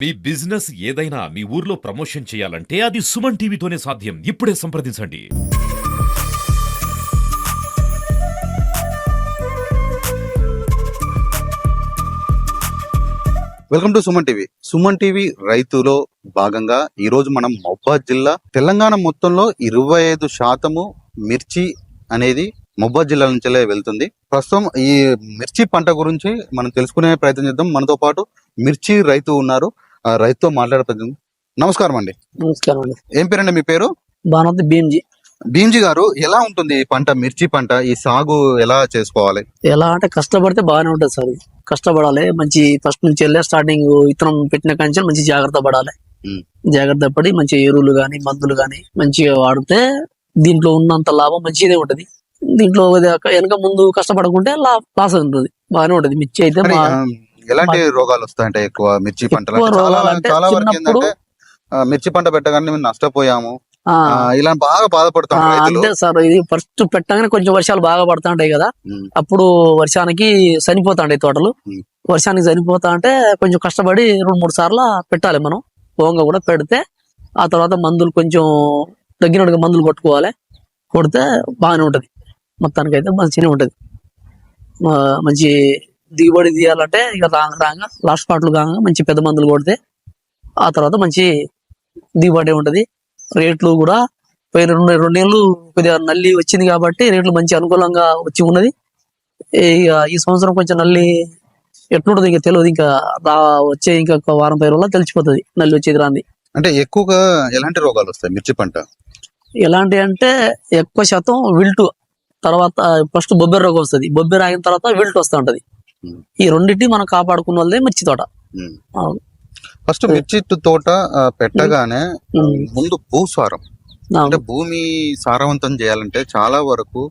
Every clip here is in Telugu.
మీ బిజినెస్ ఏదైనా మీ ఊర్లో ప్రమోషన్ చేయాలంటే అది సుమన్ టీవీతోనే సాధ్యం. ఇప్పుడే సంప్రదించండి. Welcome to Suman TV. Suman TV రైతులో భాగంగా ఈ రోజు మనం మహబూబాద్ జిల్లా తెలంగాణ మొత్తంలో 25% మిర్చి అనేది మహబూబాద్ జిల్లా నుంచే వెళ్తుంది. ప్రస్తుతం ఈ మిర్చి పంట గురించి మనం తెలుసుకునే ప్రయత్నం చేద్దాం. మనతో పాటు మిర్చి రైతు ఉన్నారు. ఆ రైతుతో మాట్లాడతాం. నమస్కారం అండి. నమస్కారం అండి. ఏం పేరండి మీ పేరు? బాణోత్ భీమ్జీ. భీమ్జీ గారు, ఎలా ఉంటుంది ఈ పంట, మిర్చి పంట, ఈ సాగు ఎలా చేసుకోవాలి? ఎలా అంటే కష్టపడితే బాగానే ఉంటుంది సార్. ఇది కష్టపడాలి, మంచి ఫస్ట్ నుంచి వెళ్ళే స్టార్టింగ్ విత్తనం పెట్టిన కంచె మంచి జాగ్రత్త పడాలి. జాగ్రత్త పడి మంచి ఎరువులు గాని మందులు గాని మంచిగా వాడితే దీంట్లో ఉన్నంత లాభం మంచిదే ఉంటది. దీంట్లో వెనక ముందు కష్టపడకుంటే లాస్ ఉంటుంది, బాగానే ఉంటది. మిర్చి అయితే ఎలాంటి రోగాలు వస్తాయంటే ఎక్కువ మిర్చి పంటలు? చాలా వరకు ఏంటంటే మిర్చి పంట పెట్టగానే మేము నష్టపోయాము ఇలా బాగా బాధపడతాం. అంతే సార్, ఇది ఫస్ట్ పెట్టగానే కొంచెం వర్షాలు బాగా పడతా ఉంటాయి కదా, అప్పుడు వర్షానికి చనిపోతా ఉంటాయి తోటలు. వర్షానికి చనిపోతా అంటే కొంచెం కష్టపడి 2-3 సార్లు పెట్టాలి మనం. ఓంగా కూడా పెడితే ఆ తర్వాత మందులు కొంచెం తగ్గినట్టుగా మందులు కొట్టుకోవాలి. కొడితే బాగానే ఉంటది. మొత్తానికి అయితే మంచిగానే ఉంటది. మంచి దిగుబడి తీయాలంటే ఇక రాగా లాస్ట్ పాటలు కాగా మంచి పెద్ద మందులు కొడితే ఆ తర్వాత మంచి దిగుబడి ఉంటది. రేట్లు కూడా పోయిన 2 నెలలు కొద్దిగా నల్లి వచ్చింది కాబట్టి రేట్లు మంచి అనుకూలంగా వచ్చి ఉన్నది. ఇక ఈ సంవత్సరం కొంచెం నల్లి ఎట్లుంటది ఇంకా తెలియదు. ఇంకా వచ్చే ఇంకా వారం 10 రోజుల్లో తెలిసిపోతుంది నల్లి వచ్చేది రాంది. అంటే ఎక్కువగా ఎలాంటి రోగాలు వస్తాయి మిర్చి పంట? ఎలాంటి అంటే ఎక్కువ శాతం విల్టు, తర్వాత ఫస్ట్ బొబ్బెర రోగం వస్తుంది. బొబ్బెర ఆగిన తర్వాత విల్టు వస్తూ ఉంటది. ఈ రెండింటిని మనం కాపాడుకున్న వాళ్ళదే మిర్చి తోట. ఫస్ట్ మిర్చి తోట పెట్టగానే ముందు భూసారం, అంటే భూమి సారవంతం చేయాలంటే చాలా వరకు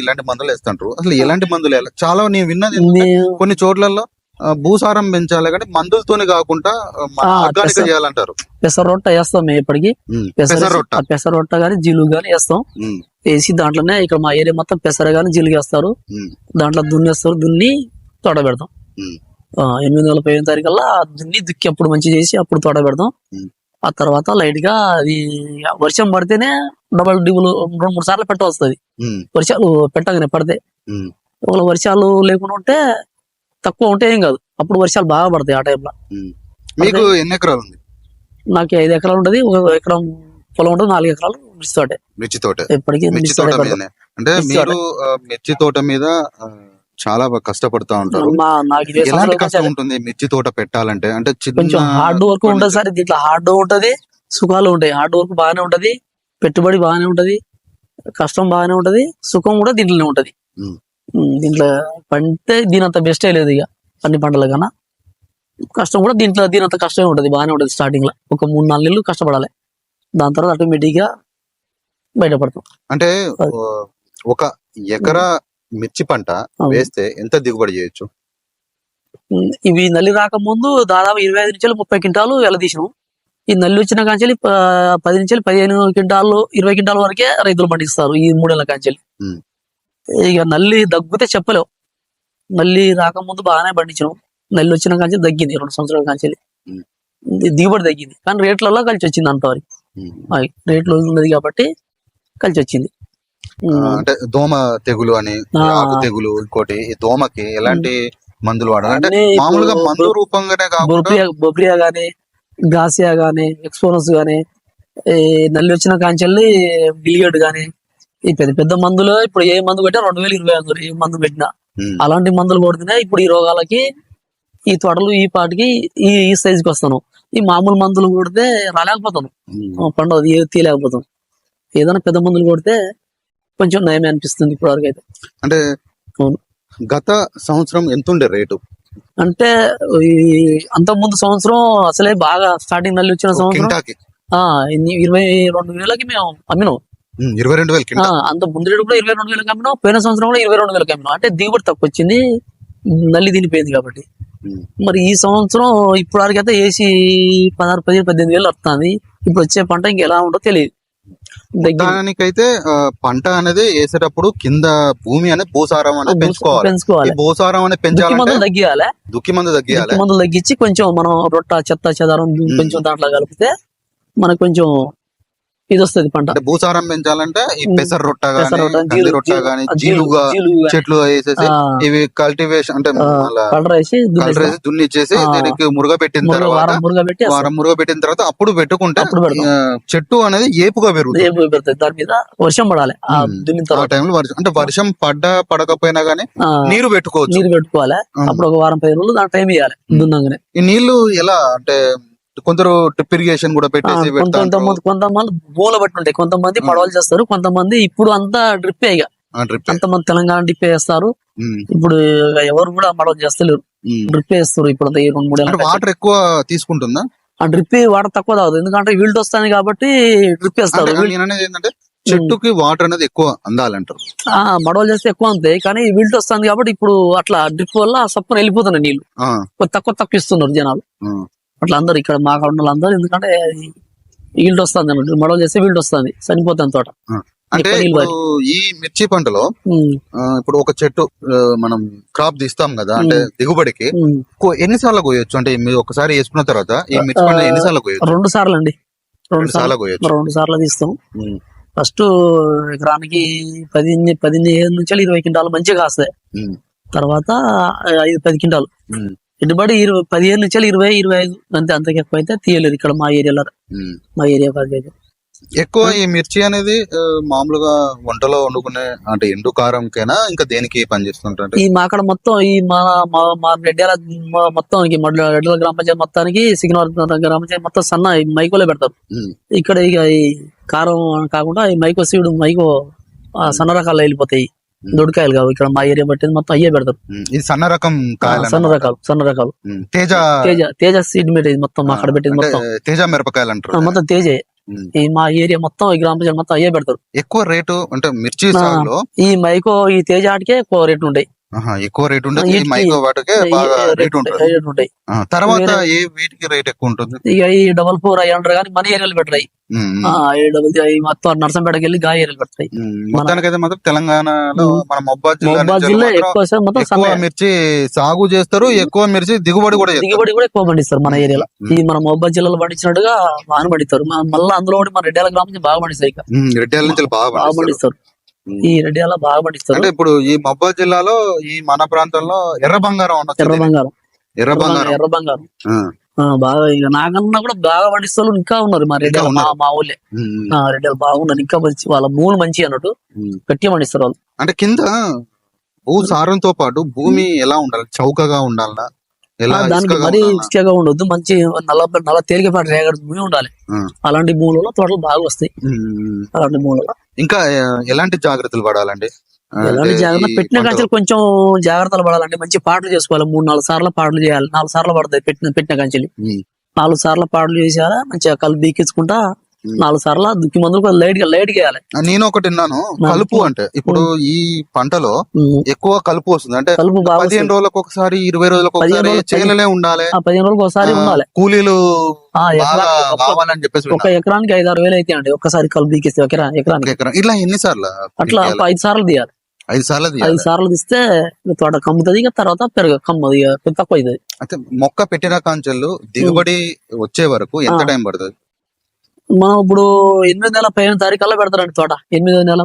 ఇలాంటి మందులు వేస్తుంటారు. అసలు ఎలాంటి మందులు వేయాలి? చాలా నేను విన్నది కొన్ని చోట్లలో భూసారం పెంచాలి కానీ మందులతోనే కాకుండా ఆర్గానిక్ చేయాలంటారు. పెసరొట్ట వేస్తాం మేము ఇప్పటికి. పెసరొట్ట గానీ జీలుగు గానీ వేస్తాం. వేసి దాంట్లోనే ఇక్కడ మా ఏరియా మొత్తం పెసర గానీ జీలుగు వేస్తారు. దాంట్లో దున్నేస్తారు, దున్ని తోట పెడతాం. 8 నెలల 15 తారీఖల్లా దున్ని దుక్కి అప్పుడు మంచి చేసి అప్పుడు తోట పెడతాం. ఆ తర్వాత లైట్ గా అది వర్షం పడితేనే డబల్ డిబుల్ 2-3 సార్లు పెట్ట వస్తుంది. వర్షాలు పెట్టగానే పడితే. ఒకవేళ వర్షాలు లేకుండా ఉంటే తక్కువ ఉంటే ఏం కాదు, అప్పుడు వర్షాలు బాగా పడతాయి ఆ టైంలో. మీకు ఎన్ని ఎకరాలు ఉంది? నాకు 5 ఎకరాలు ఉంటది. 1 ఎకరం పొలం ఉంటుంది. 4 ఎకరాలు మిర్చి తోట. మిర్చి తోట ఎప్పటికీ మిర్చి తోట మీదనే. అంటే మీరు మిర్చి తోట మీద చాలా కష్టపడతా ఉంటారు. ఎలాంటి కష్టం ఉంటుంది మిర్చి తోట పెట్టాలంటే? అంటే కొంచెం హార్డ్ వర్క్ ఉంటది సార్. దీంట్లో హార్డ్ ఉంటది, సుఖాలు ఉంటాయి. హార్డ్ వర్క్ బాగానే ఉంటది, పెట్టుబడి బాగానే ఉంటది, కష్టం బాగానే ఉంటది, సుఖం కూడా దీంట్లోనే ఉంటది. దీంట్లో పంటే దీనంత బెస్టే లేదు ఇక అన్ని పంటల కన్నా. కష్టం కూడా దీనంత కష్టమే ఉంటది, బాగానే ఉంటది. స్టార్టింగ్ లో ఒక 3-4 నెలలు కష్టపడాలి, దాని తర్వాత ఆటోమేటిక్ గా బయటపడతాం. అంటే ఒక ఎకరా మిర్చి పంట వేస్తే ఎంత దిగుబడి చేయొచ్చు? ఇవి నల్లి రాకముందు దాదాపు 25 నుంచి 30 క్వింటాలు ఎలా తీసినాం. ఈ నల్లి వచ్చిన కాంచెలి 10 నుంచి 15 క్వింటాలు 20 క్వింటాల వరకే రైతులు పండిస్తారు ఈ 3 నెలల కాంచెలి. ఇక నల్లి దగ్గితే చెప్పలేవు. నల్లి రాకముందు బాగానే పండించినాం. నల్లి వచ్చిన కాంచెలి తగ్గింది 2 సంవత్సరాల కాంచెలి. దిగుబడి తగ్గింది కానీ రేట్లలో కలిసి వచ్చింది. అంతవరకు రేట్లు ఉన్నది కాబట్టి కలిసి వచ్చింది. అంటే దోమ తెగులు అని, ఆకు తెగులు, ఇంకోటి ఈ దోమకి ఎలాంటి మందులు వాడాలి? అంటే మామూలుగా మందు రూపంగానే కాకుండా బొబ్రియా గానీ, గాసియా గానీ, ఎక్స్పోనస్ గానీ, నల్లి వచ్చిన కాంచెల్ని బిలిగడ్ గానీ, ఈ పెద్ద పెద్ద మందులు ఇప్పుడు ఏ మందు పెట్టినా 2025 ఏ మందు పెట్టినా అలాంటి మందులు కొడుతున్నాయి. ఇప్పుడు ఈ రోగాలకి ఈ తోటలు ఈ పాటికి ఈ సైజుకి వస్తాను. ఈ మామూలు మందులు కొడితే రాలేకపోతాను, పండుగ తీయలేకపోతాం. ఏదైనా పెద్ద మందులు కొడితే కొంచెం నయమే అనిపిస్తుంది ఇప్పుడు వరకు అయితే. అంటే గత సంవత్సరం ఎంత ఉండే రేటు? అంటే అంత ముందు సంవత్సరం అసలే బాగా స్టార్టింగ్ నల్లి వచ్చిన సంవత్సరం 22,000కి మేము అమ్మినాం. 22,000 అంత ముందు రేటు కూడా 22,000కి అమ్మినాం. పోయిన సంవత్సరం కూడా 22,000కి అమ్మినాం. అంటే దిగుబడి తక్కువ వచ్చింది, నల్లి తినిపోయింది కాబట్టి. మరి ఈ సంవత్సరం ఇప్పుడు వరకు అయితే వేసి 16,000-18,000 వస్తుంది. ఇప్పుడు వచ్చే పంట ఇంకెలా ఉంటుందో తెలియదు. దగ్గర దానికైతే పంట అనేది వేసేటప్పుడు కింద భూమి అనేది భూసారం అనేది పెంచుకోవాలి. ఈ పెంచుకోవాలి. భూసారం అనేది దుక్కి పెంచాలంటే మందులు తగ్గియాలి. దుక్కి మందు తగ్గియాలి. దుక్కి మందులు తగ్గించి కొంచెం మనం రొట్ట చెత్త చెదారం కొంచెం దాంట్లో కలిపితే మనకు కొంచెం ఇది వస్తుంది పంట. అంటే భూసారం పెంచాలంటే ఈ పెసర రొట్ట గానీ, పెసరొట్ట, కంది రొట్ట గానీ, జీలుగా చెట్లు వేసేసి ఇవి కల్టివేషన్ అంటే కలర్ వేసి కలర్ వేసి దున్నిచ్చేసి దీనికి మురుగ పెట్టిన తర్వాత వారం మురుగ పెట్టిన తర్వాత అప్పుడు పెట్టుకుంటే చెట్టు అనేది ఏపుగా పెరుగుతుంది. దాని మీద వర్షం పడాలి ఆ టైంలో వర్షం అంటే వర్షం పడకపోయినా గానీ నీరు పెట్టుకోవచ్చు. నీరు పెట్టుకోవాలి. అప్పుడు ఒక వారం 10 రోజులు దాని టైం ఇవ్వాలి దున్నంగానే. ఈ నీళ్లు ఎలా అంటే కొందరు డ్రిప్ ఇరిగేషన్ కూడా పెట్టేసి కొంతమంది మూల బట్టి ఉంటాయి. కొంతమంది పడవలు చేస్తారు, కొంతమంది ఇప్పుడు అంతా డ్రిప్ ఇక కొంతమంది తెలంగాణ డ్రిప్ వేస్తారు. ఇప్పుడు ఎవరు కూడా మడవలు చేస్తలేరు, డ్రిప్ వేస్తారు. ఇప్పుడు 2-3 వాటర్ ఎక్కువ తీసుకుంటుందా? ఆ డ్రిప్ వాటర్ తక్కువ తాగుతుంది, ఎందుకంటే వీల్డ్ వస్తాయి కాబట్టి డ్రిప్ వేస్తారు. ఏంటంటే చెట్టుకి వాటర్ అనేది ఎక్కువ అందాలంటారు. మడవలు చేస్తే ఎక్కువ అంతాయి, కానీ వీల్డ్ వస్తుంది కాబట్టి ఇప్పుడు అట్లా డ్రిప్ వల్ల సప్పున వెళ్ళిపోతున్నాయి నీళ్లు. తక్కువ ఇస్తున్నారు జనాలు. అట్లా అందరు ఇక్కడ మా కాడ అందరూ, ఎందుకంటే ఈల్డ్ వస్తుంది అన్నట్టు, మడవలు చేస్తే వీల్డ్ వస్తుంది, చనిపోతుంది తోట. అంటే ఈ మిర్చి పంటలో ఇప్పుడు ఒక చెట్టు మనం క్రాప్ తీస్తాం కదా, అంటే దిగుబడికి ఎన్నిసార్లు కోయొచ్చు? అంటే మీరు ఒకసారి వేసుకున్న తర్వాత ఈ మిర్చి పంట ఎన్నిసార్లు కోయొచ్చు? 2 సార్లు అండి. 2 సార్లు కోయొచ్చు. 2 సార్లు తీస్తాం. ఫస్ట్ ఎకరానికి 15 నుంచి 20 క్వింటాలు మంచిగా కాస్తాయి. తర్వాత 5-10 క్వింటాలు పెట్టుబడి 15 నుంచి 20-25 అంతే. అంతకు ఎక్కువ అయితే తీయలేరు ఇక్కడ మా ఏరియాలో. మా ఏరియా ఎక్కువ ఈ మిర్చి అనేది మామూలుగా వంటలో వండుకునే అంటే ఎండు కారంకైనా ఇంకా దేనికి పనిచేస్తుంటారు? ఈ మా అక్కడ మొత్తం ఈ మా రెడ్యాల మొత్తం రెడ్యాల గ్రామ పంచాయతీ మొత్తానికి సిగ్నల్ గ్రామ పంచాయతీ మొత్తం సన్న మైకోలే పెడతారు. ఇక్కడ ఇక ఈ కారం కాకుండా ఈ మైకో సీడ్ మైకో సన్న రకాలు వెళ్ళిపోతాయి, దొడికాయలు కావు. ఇక్కడ మా ఏరియా బట్టి మొత్తం అయ్యే పెడతారు. ఇది సన్న రకం సన్న రకాలు తేజ సీడ్ మీద మొత్తం అక్కడ పెట్టేది మొత్తం తేజ మిరపకాయలు అంటారు. మొత్తం తేజే. ఈ మా ఏరియా మొత్తం ఈ గ్రామ పంచాయతీ మొత్తం అయ్యే పెడతారు. ఎక్కువ రేటు అంటే మిర్చి సాగులో ఈ మైకో ఈ తేజ ఆటికే ఎక్కువ రేటు ఉంటాయి. ఎక్కువ రేట్ ఉంటుంది. మైకో వాటికే బాగా రేట్ ఉంటుంది. తర్వాత ఏ వీటికి రేట్ ఎక్కువ ఉంటుంది? ఇక ఈ 4-4 అవి అంటారు, కానీ మన ఏరియాలు పెట్టాయి. మొత్తం నర్సంపేటకి వెళ్ళి గా ఏరియాలు పెట్టాయి. మొత్తానికైతే మాత్రం తెలంగాణలో మన మొబ్బాద్ జిల్లా ఎక్కువ మిర్చి సాగు చేస్తారు, ఎక్కువ మిర్చి దిగుబడి కూడా ఎక్కువ పండిస్తారు మన ఏరియాలో. ఈ మన మొబ్బాద్ జిల్లాలో పండించినట్టుగా బాగా పండిస్తారు. మళ్ళీ అందులో మన రెడ్యాల గ్రామం బాగా పండిస్తాయి. ఇక రెడ్యాల నుంచి బాగా పండిస్తారు. ఈ రెడ్యాల బాగా పండిస్తారు. అంటే ఇప్పుడు ఈ మొబ్బాద్ జిల్లాలో ఈ మన ప్రాంతంలో ఎర్ర బంగారం బాగా, ఇక నాకన్నా కూడా బాగా పండిస్తారు ఇంకా ఉన్నారు మా రెడ్యాల. మా ఊళ్ళే రెడ్యాలు బాగున్నారు, ఇంకా మంచి వాళ్ళ భూములు మంచి అన్నట్టు గట్టిగా పండిస్తారు వాళ్ళు. అంటే కింద భూసారంతో పాటు భూమి ఎలా ఉండాలి? చౌకగా ఉండాలా? దానికి మరీ ఇసుకగా ఉండొద్దు, మంచి నల్ల తేలికపాటి రేగడి భూమి ఉండాలి. అలాంటి భూములలో తోటలు బాగా వస్తాయి. అలాంటి భూములలో ఇంకా ఎలాంటి జాగ్రత్తలు పడాలండి? ఎలాంటి జాగ్రత్త పెట్టిన కంచెలు కొంచెం జాగ్రత్తలు పడాలండి. మంచి పాటలు చేసుకోవాలి. 3-4 సార్లు పాటలు చేయాలి. 4 సార్లు పడతాయి పెట్టిన కంచెలు. 4 సార్లు పాటలు చేసేయాలి. మంచిగా కలుపు బీకించుకుంటా 4 సార్లు దుక్కి మందులు లైట్ గా వేయాలి. నేను ఒకటి విన్నాను, కలుపు అంటే ఇప్పుడు ఈ పంటలో ఎక్కువ కలుపు వస్తుంది. అంటే 15 రోజులకు ఒకసారి 20 రోజులకు ఒకసారి చేలనే ఉండాలి. 15 రోజులకు ఒకసారి ఉండాలి. కూలీలు కావాలని చెప్పేసి ఒక ఎకరానికి 5-6 వేలు అయితే అండి ఒక్కసారి కలుపు బీకిస్తే ఎకరానికి. ఇట్లా ఎన్నిసార్లు? అట్లా 5 సార్లు తీయాలి. 5 సార్లు తీస్తే తోట కమ్ముతుంది. ఇక తర్వాత కమ్మది తక్కువ అవుతుంది. అయితే మొక్క పెట్టిన కాంచెలు దిగుబడి వచ్చే వరకు ఎంత టైం పడుతుంది? మనం ఇప్పుడు 8వ నెల 15వ తారీఖు కల్లా పెడతారండి తోట. 8వ నెల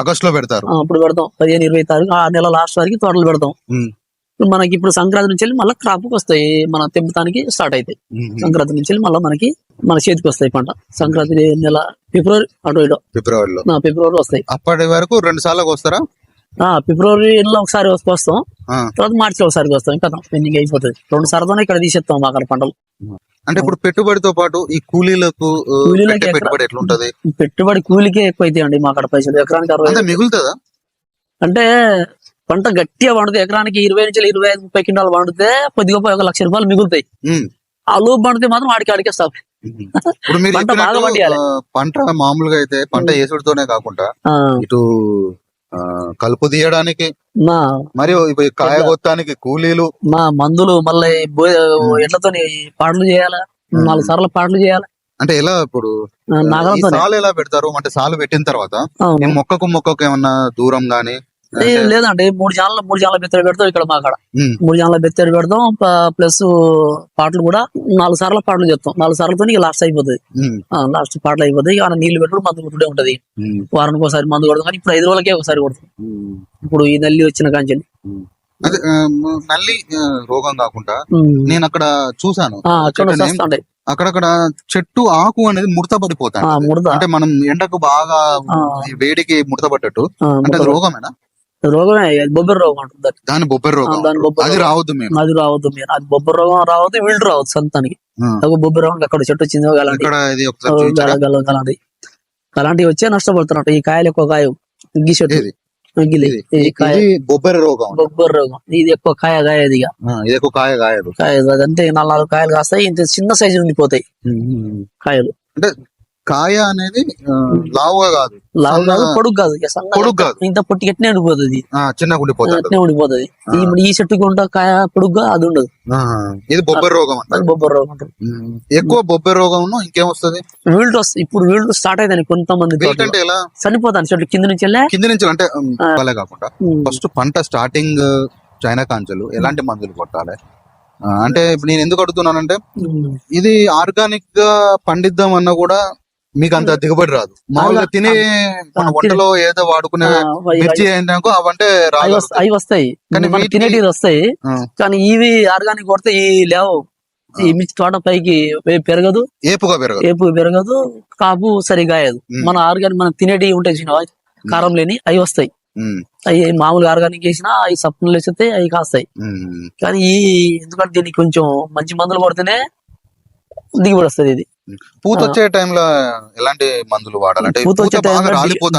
ఆగస్టులో పెడతారు. అప్పుడు పెడతాం. 15-20 తారీఖు ఆ నెల లాస్ట్ వరకు తోటలు పెడతాం. మనకి ఇప్పుడు సంక్రాంతి నుంచి వెళ్ళి మళ్ళీ క్రాప్ వస్తాయి. మన తెంపుతానికి స్టార్ట్ అవుతాయి. సంక్రాంతి నుంచి వెళ్ళి మళ్ళీ మన చేతికి వస్తాయి పంట. సంక్రాంతి నెల ఫిబ్రవరిలో వస్తాయి. అప్పటి వరకు 2 సార్లు వస్తారా? ఫిబ్రవరి నెలలో ఒకసారి వస్తాం, తర్వాత మార్చిలో ఒకసారి వస్తాం. ఇంకా పెండింగ్ అయిపోతుంది. 2 సార్లతోనే ఇక్కడ తీసేస్తాం అక్కడ పంటలు. అంటే ఇప్పుడు పెట్టుబడితో పాటు ఈ కూలీలకు పెట్టుబడి ఎట్లుంటది? పెట్టుబడి కూలికే ఎక్కువ అయితే అండి మా అక్కడ పైసలు. ఎకరానికి 60 మిగులుతుందా? అంటే పంట గట్టిగా పండుతుంది. ఎకరానికి 20 నుంచి 25-30 క్వింటాలు పండితే కొద్దిగా 1 లక్ష రూపాయలు మిగులుతాయి. ఆ లోపు పండితే మాత్రం ఆడికే స్టాప్. ఇప్పుడు మీరు పంట మామూలుగా అయితే పంట వేసుడుతోనే కాకుండా ఇటు కలుపు తీయడానికి మరియు కాయ కొత్తానికి కూలీలు, మందులు, మళ్ళీ ఎట్లతో పాటలు చేయాలా, 4 సార్లు పాటలు చేయాలి. అంటే ఎలా ఇప్పుడు ఈ నాగలతోనే. సాలు ఎలా పెడతారు? అంటే సాలు పెట్టిన తర్వాత అవును. ఈ మొక్కకు ఏమన్నా దూరం గానీ లేదండి, 3 జాన్ల బెత్తడి పెడతాం ఇక్కడ మా కాడ. ఉమ్, 3 జాన్ల బెత్తడి పెడతాం, ప్లస్ పాటలు కూడా 4 సార్లు పాటలు చెప్తాం. 4 సార్లతో ఇక లాస్ట్ అయిపోతుంది. ఉమ్, లాస్ట్ పాటలు అయిపోతాయి. ఇక నీళ్లు పెట్టుడు మందు కొట్టుడే ఉంటది. ఉమ్, వారానికి ఒకసారి మందు కొడతాం, కానీ ఇప్పుడు 5 రోజులకే ఒకసారి కొడతాం. ఉమ్, ఇప్పుడు ఈ నల్లి వచ్చిన కాంచెల్లి. ఉమ్. అదే నల్లి రోగం కాకుండా నేను అక్కడ చూసాను, అక్కడ చెట్టుని వస్తాండే అక్కడక్కడ చెట్టు ఆకు అనేది ముడత పడిపోతాయి. ముడత. అంటే మనం ఎండకు బాగా ఈ వేడికి ముడత పడ్డట్టు. అంటే అది రోగమేనా? రోగమే, అది బొబ్బర రోగం అంటుంది. దాని బొబ్బెర రోగం. దాని బొబ్బర అది రోగం. రావద్దు మేము. అది రావద్దు మీరు, అది బొబ్బర రోగం రావద్దు, వీళ్ళు రావద్దు సంతానికి. బొబ్బర రోగం అక్కడ చెట్టు వచ్చిందో అలాంటి ఇక్కడ ఇది ఒకసారి చూపించారా? అలాంటివి వచ్చే నష్టపడుతున్నట్టు. ఈ కాయలు ఎక్కువ కాయ గిగి చెట్టు ఇది గిలి ఈ కాయ ఇది బొబ్బెర రోగం. బొబ్బర రోగం ఇది ఎక్కువ కాయ కాయది. ఇక ఇది ఎక్కువ కాయ కాయదు. కాయ అదంటే 4 కాయలు కాస్తాయి. ఇంత చిన్న సైజు ఉండిపోతాయి కాయలు. అంటే కాయ అనేది లావుగా కాదు, లావు కాదు, పొడుగు కాదు. ఇక సన్నగా పొడుగు కాదు. ఇంత పొట్టి ఎట్నే ఉండిపోతుంది. చిన్నగా ఉండిపోతుంది. ఎట్నే ఉండిపోతుంది. ఈ చెట్టుకి ఉంటా కాయ పొడుగ్గా అది ఉండదు. ఇది బొబ్బెర రోగం అది అంటారు. బొబ్బర రోగం అంటారు. ఎక్కువ బొబ్బెర రోగం ఇంకేమొస్తుంది? వీళ్ళు ఇప్పుడు వీళ్ళు స్టార్ట్ అయిందని కొంతమంది వెయిట్ అంటే ఎలా? చనిపోతాను చెట్లు కింద నుంచి వెళ్ళా. కింద నుంచి అంటే పలే కాకుండా ఫస్ట్ పంట స్టార్టింగ్ చైనా కాంచెలు ఎలాంటి మందులు కొట్టాలి? అంటే ఇప్పుడు నేను ఎందుకు అడుగుతున్నానంటే ఇది ఆర్గానిక్ గా పండిద్దాం అన్నా కూడా మీకు అంత దిగుబడి రాదు. మామూలుగా తినే మన వంటలో ఏదో వాడుకునే మిర్చి అయినాకో అవంటే రాదు. అవి వస్తాయి, కానీ మనకి తినేటివి వస్తాయి. కానీ ఇవి ఆర్గానిక్ కొడితే ఈ లేవు. ఈ మిర్చి తోట పైకి పెరగదు, ఏపుగా పెరగదు, కాపు సరిగా కాయదు. మన ఆర్గానిక్ మనం తినేటివి ఉంటాయి చూసినావా, కారం లేని అవి వస్తాయి. అవి మామూలుగా ఆర్గానిక్ వేసినా అవి సప్నలు వేస్తే అవి కాస్తాయి. కానీ ఎందుకంటే దీనికి కొంచెం మంచి మందులు కొడితేనే దిగుబడి వస్తుంది. ఇది పూత వచ్చే టైంలో ఎలాంటి మందులు వాడాలంటే? పూత వచ్చే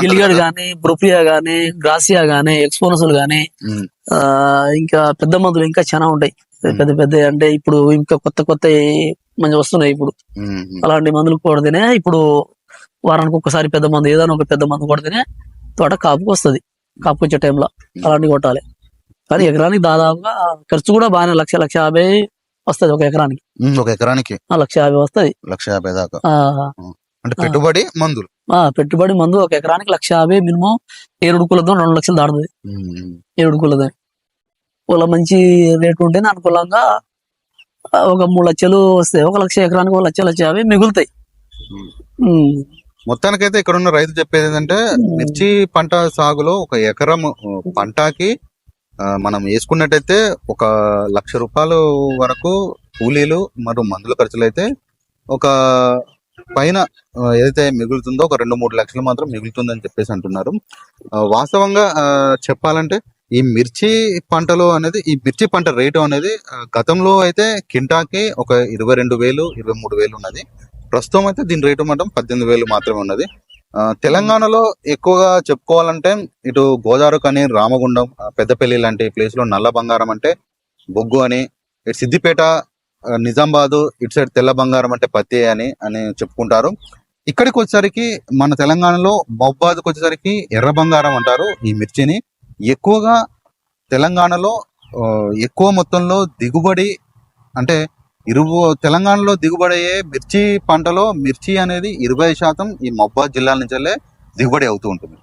గిలిగడ్ గానీ, బ్రోపియా గానీ, గ్రాసియా గానీ, ఎక్స్పోనసులు గానీ, ఇంకా పెద్ద మందులు ఇంకా చాలా ఉంటాయి. పెద్ద అంటే ఇప్పుడు ఇంకా కొత్త మంచి వస్తున్నాయి ఇప్పుడు. అలాంటి మందులు కొడితేనే ఇప్పుడు వారానికి ఒకసారి పెద్ద మందు, ఏదైనా ఒక పెద్ద మందు కొడితేనే తోట కాపుకి వస్తుంది. కాపు వచ్చే టైంలో అలాంటివి కొట్టాలి. కానీ ఎకరానికి దాదాపుగా ఖర్చు కూడా బాగానే 1,50,000 వస్తుంది. ఒక ఎకరానికి 1,50,000 వస్తుంది. 1,50,000 దాకా. అంటే పెట్టుబడి మందులు, పెట్టుబడి మందు ఒక ఎకరానికి 1,50,000 మినిమం. 7 కులతో 2 లక్షలు దాడుతుంది. 7 కులతో వాళ్ళ మంచి రేటు ఉంటేనే అనుకూలంగా ఒక 3 లక్షలు వస్తాయి. 1 లక్ష ఎకరానికి 1,50,000 మిగులుతాయి. మొత్తానికైతే ఇక్కడ ఉన్న రైతు చెప్పేది ఏంటంటే మిర్చి పంట సాగులో ఒక ఎకరం పంటకి మనం వేసుకున్నట్టయితే 1,00,000 రూపాయలు వరకు కూలీలు మరియు మందుల ఖర్చులు అయితే ఒక పైన ఏదైతే మిగులుతుందో ఒక 2-3 లక్షలు మాత్రం మిగులుతుందని చెప్పేసి అంటున్నారు. వాస్తవంగా చెప్పాలంటే ఈ మిర్చి పంటలో అనేది ఈ మిర్చి పంట రేటు అనేది గతంలో అయితే కింటాకి ఒక 22,000 23,000 ఉన్నది. ప్రస్తుతం అయితే దీని రేటు మాత్రం 18,000 మాత్రమే ఉన్నది. తెలంగాణలో ఎక్కువగా చెప్పుకోవాలంటే ఇటు గోదావరి కానీ, రామగుండం, పెద్దపల్లి లాంటి ప్లేస్ లో నల్ల బంగారం అంటే బొగ్గు అని, ఇటు సిద్దిపేట, నిజామాబాద్ ఇటు సైడ్ తెల్ల బంగారం అంటే పత్తి అని చెప్పుకుంటారు. ఇక్కడికి వచ్చేసరికి మన తెలంగాణలో మహబాద్కి వచ్చేసరికి ఎర్ర బంగారం అంటారు ఈ మిర్చిని. ఎక్కువగా తెలంగాణలో ఎక్కువ మొత్తంలో దిగుబడి అంటే తెలంగాణలో దిగుబడి అయ్యే మిర్చి పంటలో మిర్చి అనేది 20% ఈ మహబాద్ జిల్లా నుంచే దిగుబడి అవుతూ ఉంటుంది.